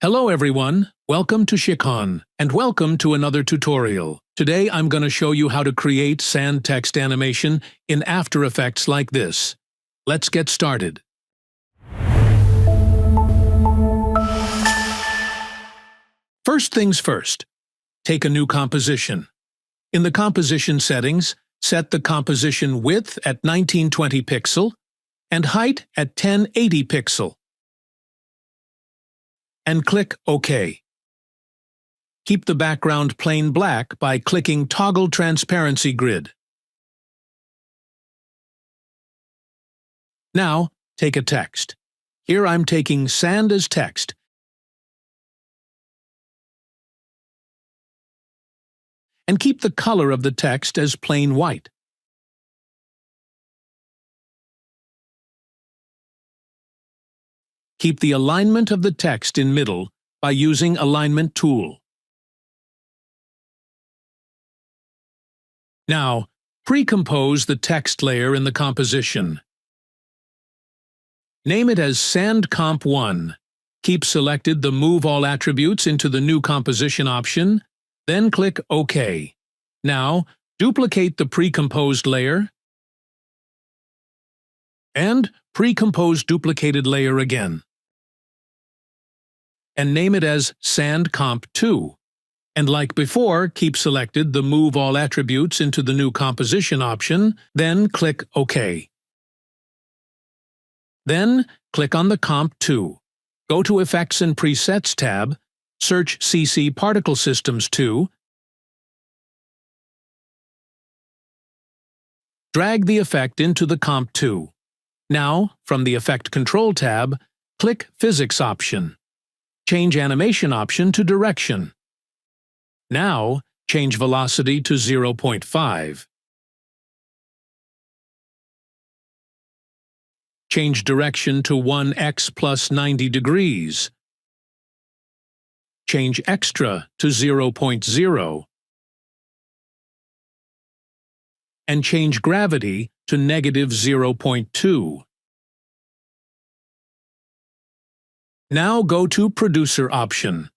Hello everyone, welcome to Sikkhon, and welcome to another tutorial. Today I'm going to show you how to create sand text animation in After Effects like this. Let's get started. First things first, take a new composition. In the composition settings, set the composition width at 1920 pixel and height at 1080 pixel. And click OK. Keep the background plain black by clicking Toggle Transparency Grid. Now, take a text. Here I'm taking sand as text. And keep the color of the text as plain white. Keep the alignment of the text in middle by using Alignment tool. Now, pre-compose the text layer in the composition. Name it as Sand Comp 1. Keep selected the Move All Attributes into the New Composition option, then click OK. Now, duplicate the pre-composed layer and pre-compose duplicated layer again. And name it as Sand Comp 2. And like before, keep selected the Move All Attributes into the New Composition option, then click OK. Then, click on the Comp 2. Go to Effects and Presets tab, search CC Particle Systems 2, drag the effect into the Comp 2. Now, from the Effect Control tab, click Physics option. Change Animation option to Direction. Now, change Velocity to 0.5. Change Direction to 1x plus 90 degrees. Change Extra to 0.0. And change Gravity to negative 0.2. Now go to Producer option.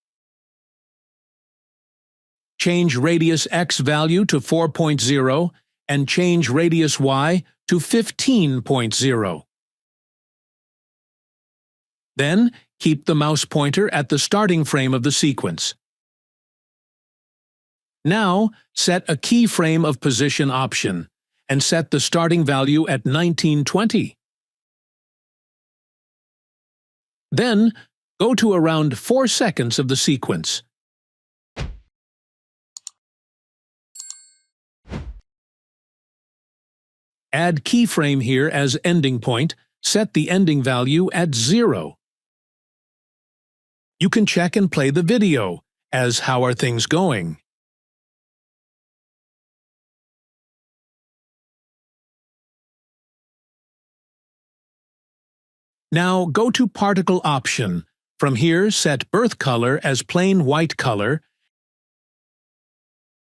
Change Radius X value to 4.0 and change Radius Y to 15.0. Then, keep the mouse pointer at the starting frame of the sequence. Now, set a keyframe of position option and set the starting value at 1920. Then, go to around 4 seconds of the sequence. Add keyframe here as ending point, set the ending value at 0. You can check and play the video, as how are things going. Now go to Particle option. From here, set Birth Color as plain white color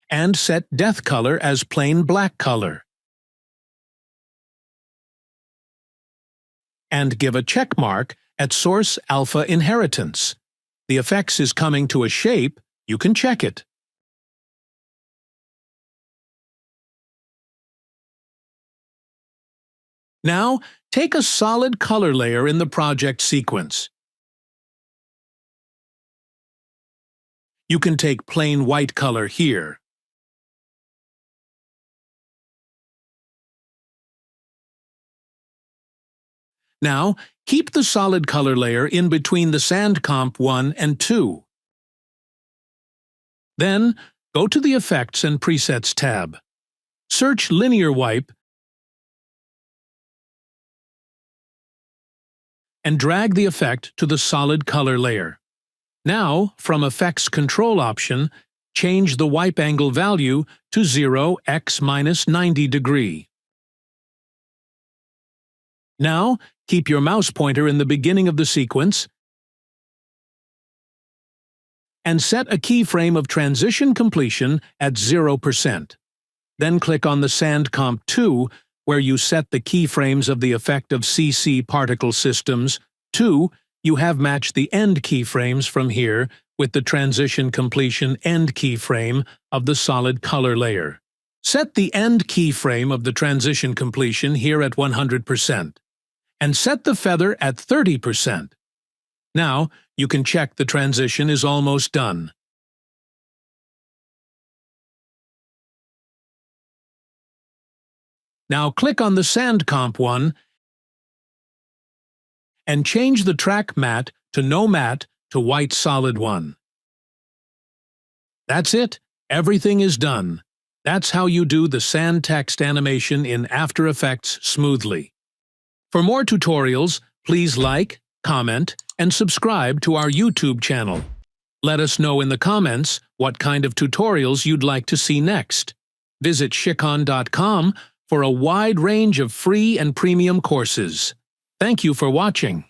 and set Death Color as plain black color. And give a check mark at Source Alpha Inheritance. The effects is coming to a shape, you can check it. Now, take a solid color layer in the project sequence. You can take plain white color here. Now, keep the solid color layer in between the Sand Comp 1 and 2. Then, go to the Effects and Presets tab. Search Linear Wipe and drag the effect to the solid color layer. Now, from Effects Control option, change the wipe angle value to 0x minus 90 degree. Now, keep your mouse pointer in the beginning of the sequence and set a keyframe of transition completion at 0%. Then click on the Sand Comp 2, where you set the keyframes of the effect of CC Particle Systems 2 you have matched the end keyframes from here with the transition completion end keyframe of the solid color layer. Set the end keyframe of the transition completion here at 100%, and set the feather at 30%. Now, you can check the transition is almost done. Now click on the Sand Comp one and change the track matte to no matte to white solid one. That's it. Everything is done. That's how you do the sand text animation in After Effects smoothly. For more tutorials, please like, comment, and subscribe to our YouTube channel. Let us know in the comments what kind of tutorials you'd like to see next. Visit Sikkhon.com for a wide range of free and premium courses. Thank you for watching.